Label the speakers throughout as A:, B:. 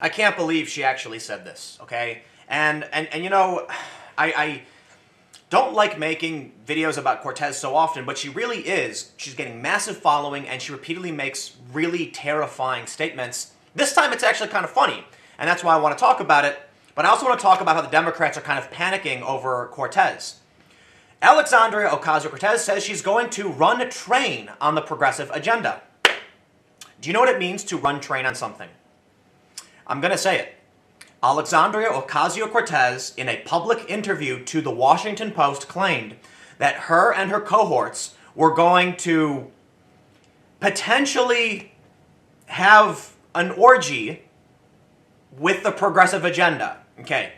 A: I can't believe she actually said this, okay? And you know, I don't like making videos about Cortez so often, but she really is. She's getting massive following, and she repeatedly makes really terrifying statements. This time it's actually kind of funny, and that's why I want to talk about it. But I also want to talk about how the Democrats are kind of panicking over Cortez. Alexandria Ocasio-Cortez says she's going to run train on the progressive agenda. Do you know what it means to run train on something? I'm going to say it. Alexandria Ocasio-Cortez, in a public interview to the Washington Post, claimed that her and her cohorts were going to potentially have an orgy with the progressive agenda. Okay.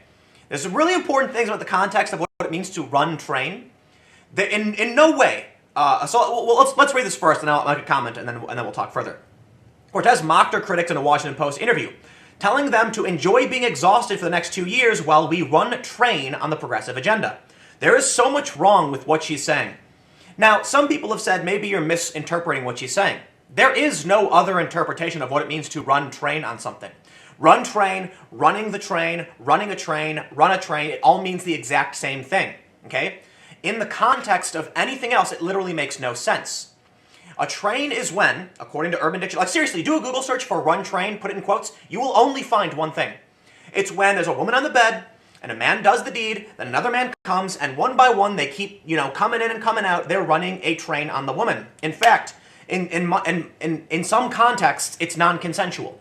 A: There's some really important things about the context of what it means to run train. In no way. Let's read this first, and I'll make a comment, and then we'll talk further. Cortez mocked her critics in a Washington Post interview, telling them to enjoy being exhausted for the next 2 years while we run train on the progressive agenda. There is so much wrong with what she's saying. Now, some people have said maybe you're misinterpreting what she's saying. There is no other interpretation of what it means to run train on something. Run train, running the train, running a train, run a train, it all means the exact same thing, okay? In the context of anything else, it literally makes no sense. A train is when, according to Urban Dictionary, like seriously, do a Google search for run train, put it in quotes, you will only find one thing. It's when there's a woman on the bed, and a man does the deed, then another man comes, and one by one they keep, coming in and coming out, they're running a train on the woman. In fact, in some contexts, it's non-consensual.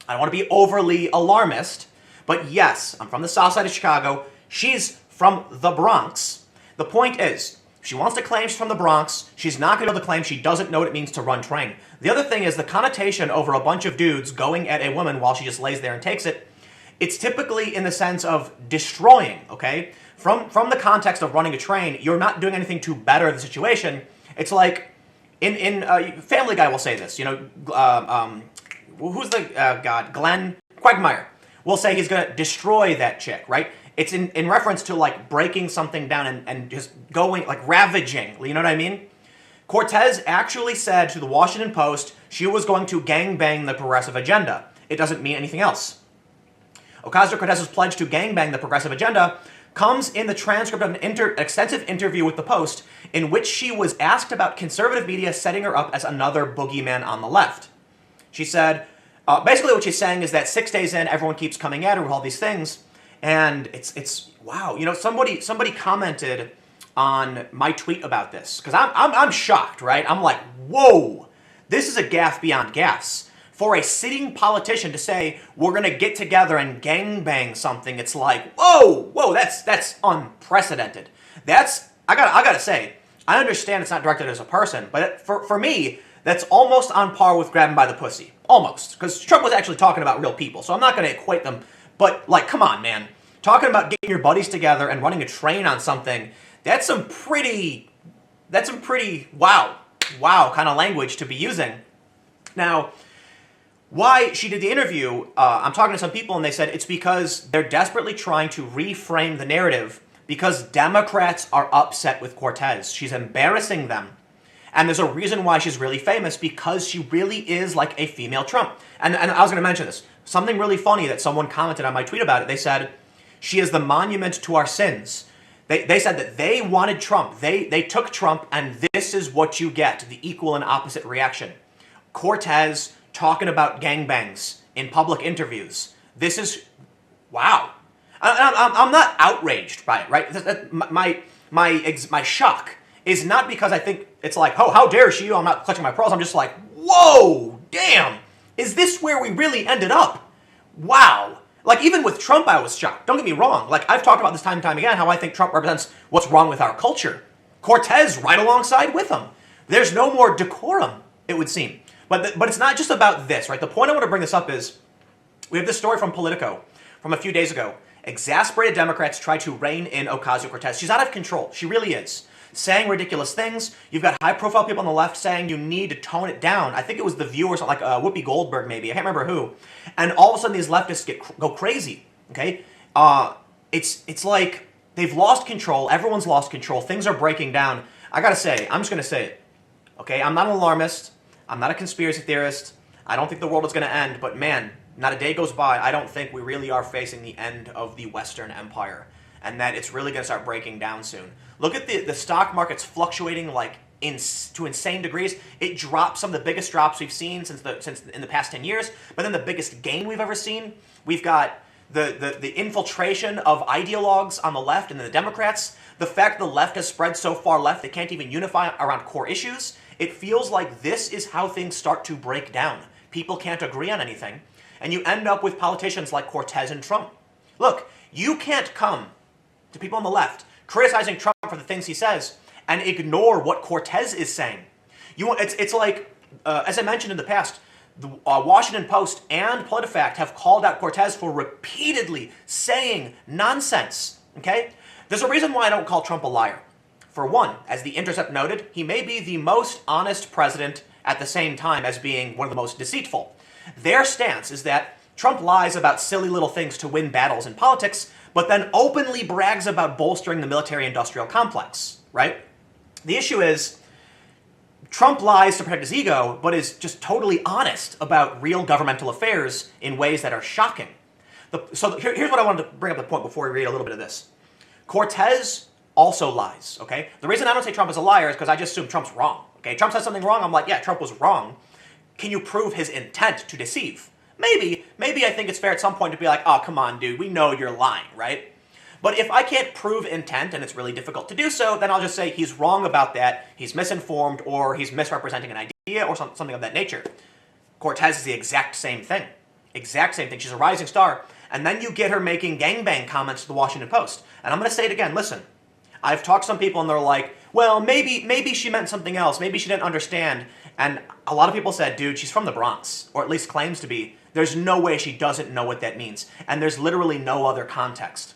A: I don't want to be overly alarmist, but yes, I'm from the south side of Chicago. She's from the Bronx. The point is, if she wants to claim she's from the Bronx, she's not going to be able to claim she doesn't know what it means to run train. The other thing is the connotation over a bunch of dudes going at a woman while she just lays there and takes it. It's typically in the sense of destroying, okay? From the context of running a train, you're not doing anything to better the situation. It's like, in Family Guy will say this, who's the Glenn Quagmire will say he's going to destroy that chick, right? It's in reference to like breaking something down and just going, like ravaging, you know what I mean? Cortez actually said to the Washington Post she was going to gangbang the progressive agenda. It doesn't mean anything else. Ocasio-Cortez's pledge to gangbang the progressive agenda comes in the transcript of an extensive interview with the Post in which she was asked about conservative media setting her up as another boogeyman on the left. She said, basically what she's saying is that 6 days in, everyone keeps coming at her with all these things, and it's wow. Somebody commented on my tweet about this, because I'm shocked, right? I'm like, whoa, this is a gaffe beyond gaffes. For a sitting politician to say, we're going to get together and gangbang something, it's like, whoa, that's unprecedented. I gotta say, I understand it's not directed as a person, but for me, that's almost on par with grabbing by the pussy. Almost. Because Trump was actually talking about real people, so I'm not going to equate them. But, like, come on, man. Talking about getting your buddies together and running a train on something, that's some pretty wow kind of language to be using. Now, why she did the interview, I'm talking to some people and they said it's because they're desperately trying to reframe the narrative because Democrats are upset with Cortez. She's embarrassing them. And there's a reason why she's really famous, because she really is like a female Trump. And I was going to mention this. Something really funny that someone commented on my tweet about it. They said, she is the monument to our sins. They said that they wanted Trump. They took Trump, and this is what you get, the equal and opposite reaction. Cortez talking about gangbangs in public interviews. This is, wow. I'm not outraged by it, right? My shock is not because I think it's like, oh, how dare she? I'm not clutching my pearls. I'm just like, whoa, damn. Is this where we really ended up? Wow. Like, even with Trump, I was shocked. Don't get me wrong. Like, I've talked about this time and time again, how I think Trump represents what's wrong with our culture. Cortez right alongside with him. There's no more decorum, it would seem. But it's not just about this, right? The point I want to bring this up is, we have this story from Politico from a few days ago. Exasperated Democrats try to rein in Ocasio-Cortez. She's out of control. She really is. Saying ridiculous things. You've got high-profile people on the left saying you need to tone it down. I think it was The View or something, like Whoopi Goldberg maybe. I can't remember who. And all of a sudden these leftists go crazy, okay? It's like they've lost control. Everyone's lost control. Things are breaking down. I gotta say, I'm just gonna say it, okay? I'm not an alarmist. I'm not a conspiracy theorist. I don't think the world is gonna end, but man, not a day goes by, I don't think we really are facing the end of the Western Empire, and that it's really going to start breaking down soon. Look at the stock market's fluctuating like to insane degrees. It dropped some of the biggest drops we've seen since in the past 10 years, but then the biggest gain we've ever seen. We've got the infiltration of ideologues on the left and the Democrats. The fact the left has spread so far left they can't even unify around core issues. It feels like this is how things start to break down. People can't agree on anything, and you end up with politicians like Cortez and Trump. Look, you can't come to people on the left criticizing Trump for the things he says and ignore what Cortez is saying. It's like, as I mentioned in the past, the Washington Post and PolitiFact have called out Cortez for repeatedly saying nonsense, okay? There's a reason why I don't call Trump a liar. For one, as The Intercept noted, he may be the most honest president at the same time as being one of the most deceitful. Their stance is that Trump lies about silly little things to win battles in politics, but then openly brags about bolstering the military-industrial complex, right? The issue is, Trump lies to protect his ego, but is just totally honest about real governmental affairs in ways that are shocking. Here's what I wanted to bring up the point before we read a little bit of this. Cortez also lies, okay? The reason I don't say Trump is a liar is because I just assume Trump's wrong, okay? Trump says something wrong, I'm like, yeah, Trump was wrong. Can you prove his intent to deceive? Maybe I think it's fair at some point to be like, oh, come on, dude, we know you're lying, right? But if I can't prove intent, and it's really difficult to do so, then I'll just say he's wrong about that, he's misinformed, or he's misrepresenting an idea, or something of that nature. Cortez is the exact same thing. Exact same thing. She's a rising star. And then you get her making gangbang comments to the Washington Post. And I'm going to say it again, listen. I've talked to some people and they're like, well, maybe she meant something else. Maybe she didn't understand. And a lot of people said, dude, she's from the Bronx, or at least claims to be. There's no way she doesn't know what that means. And there's literally no other context.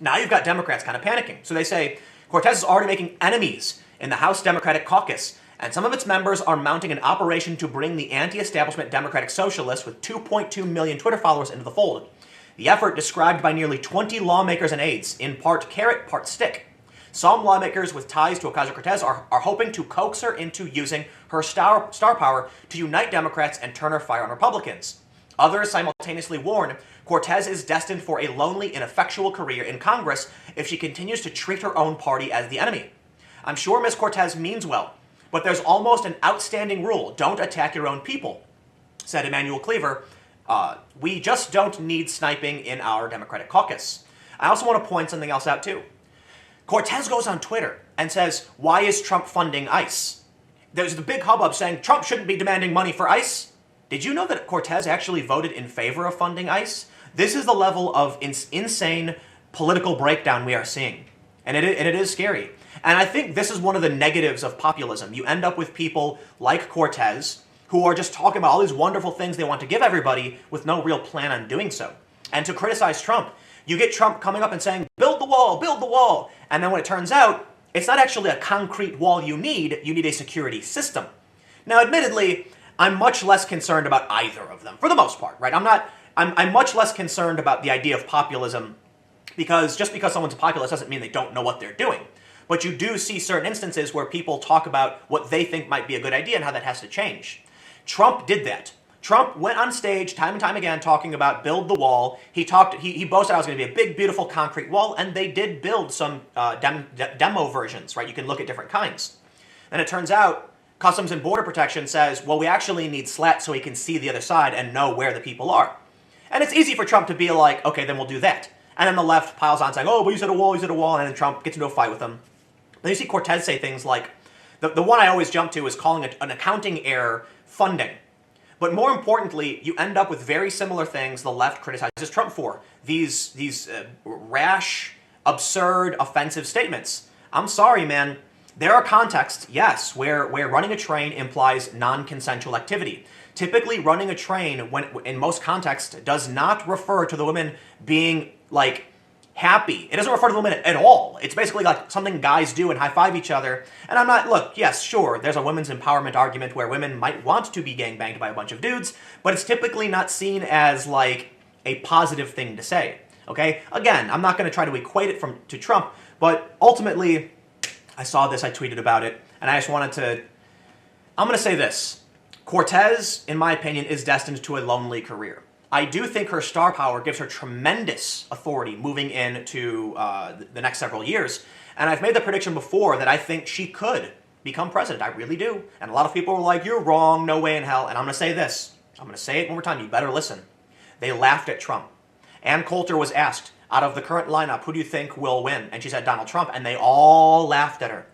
A: Now you've got Democrats kind of panicking. So they say, Cortez is already making enemies in the House Democratic Caucus, and some of its members are mounting an operation to bring the anti-establishment Democratic Socialists with 2.2 million Twitter followers into the fold. The effort, described by nearly 20 lawmakers and aides, in part carrot, part stick. Some lawmakers with ties to Ocasio-Cortez are hoping to coax her into using her star power to unite Democrats and turn her fire on Republicans. Others simultaneously warn Cortez is destined for a lonely, ineffectual career in Congress if she continues to treat her own party as the enemy. I'm sure Ms. Cortez means well, but there's almost an outstanding rule: don't attack your own people, said Emmanuel Cleaver. We just don't need sniping in our Democratic caucus. I also want to point something else out too. Cortez goes on Twitter and says, why is Trump funding ICE? There's the big hubbub saying Trump shouldn't be demanding money for ICE. Did you know that Cortez actually voted in favor of funding ICE? This is the level of insane political breakdown we are seeing. And it is scary. And I think this is one of the negatives of populism. You end up with people like Cortez who are just talking about all these wonderful things they want to give everybody with no real plan on doing so. And to criticize Trump, you get Trump coming up and saying, build the wall, build the wall. And then when it turns out, it's not actually a concrete wall you need a security system. Now, admittedly, I'm much less concerned about either of them, for the most part, right? I'm much less concerned about the idea of populism, because just because someone's a populist doesn't mean they don't know what they're doing. But you do see certain instances where people talk about what they think might be a good idea and how that has to change. Trump did that. Trump went on stage time and time again talking about build the wall. He boasted it was going to be a big, beautiful concrete wall, and they did build some demo versions, right? You can look at different kinds. And it turns out Customs and Border Protection says, well, we actually need slats so we can see the other side and know where the people are. And it's easy for Trump to be like, okay, then we'll do that. And then the left piles on saying, oh, but you said a wall, and then Trump gets into a fight with them. Then you see Cortez say things like, the one I always jump to is calling it an accounting error funding. But more importantly, you end up with very similar things the left criticizes Trump for. These rash, absurd, offensive statements. I'm sorry, man. There are contexts, yes, where running a train implies non-consensual activity. Typically, running a train, in most contexts, does not refer to the women being, like, happy. It doesn't refer to the women at all. It's basically like something guys do and high-five each other. And I'm not, look, yes, sure, there's a women's empowerment argument where women might want to be gangbanged by a bunch of dudes, but it's typically not seen as, like, a positive thing to say, okay? Again, I'm not going to try to equate it to Trump, but ultimately, I saw this, I tweeted about it, and I just wanted to, I'm going to say this. Cortez, in my opinion, is destined to a lonely career. I do think her star power gives her tremendous authority moving into the next several years. And I've made the prediction before that I think she could become president. I really do. And a lot of people were like, you're wrong, no way in hell. And I'm going to say this. I'm going to say it one more time. You better listen. They laughed at Trump. Ann Coulter was asked, out of the current lineup, who do you think will win? And she said Donald Trump. And they all laughed at her.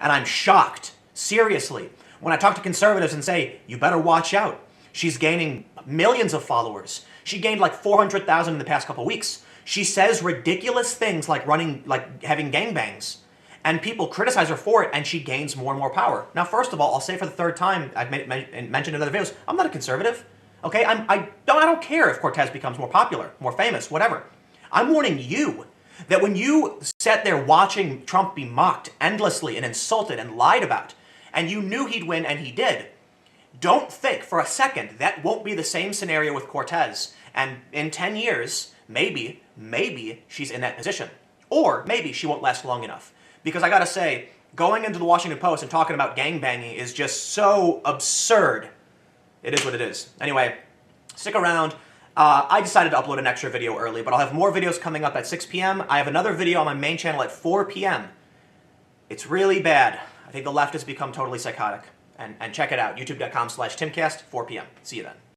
A: And I'm shocked, seriously, when I talk to conservatives and say, you better watch out. She's gaining millions of followers. She gained like 400,000 in the past couple weeks. She says ridiculous things like having gangbangs. And people criticize her for it, and she gains more and more power. Now, first of all, I'll say for the third time, I've mentioned in other videos, I'm not a conservative. Okay, I don't care if Cortez becomes more popular, more famous, whatever. I'm warning you that when you sat there watching Trump be mocked endlessly and insulted and lied about, and you knew he'd win and he did, don't think for a second that won't be the same scenario with Cortez. And in 10 years, maybe she's in that position. Or maybe she won't last long enough. Because I gotta say, going into the Washington Post and talking about gangbanging is just so absurd. It is what it is. Anyway, stick around. I decided to upload an extra video early, but I'll have more videos coming up at 6 p.m. I have another video on my main channel at 4 p.m. It's really bad. I think the left has become totally psychotic. And check it out, youtube.com/Timcast, 4 p.m. See you then.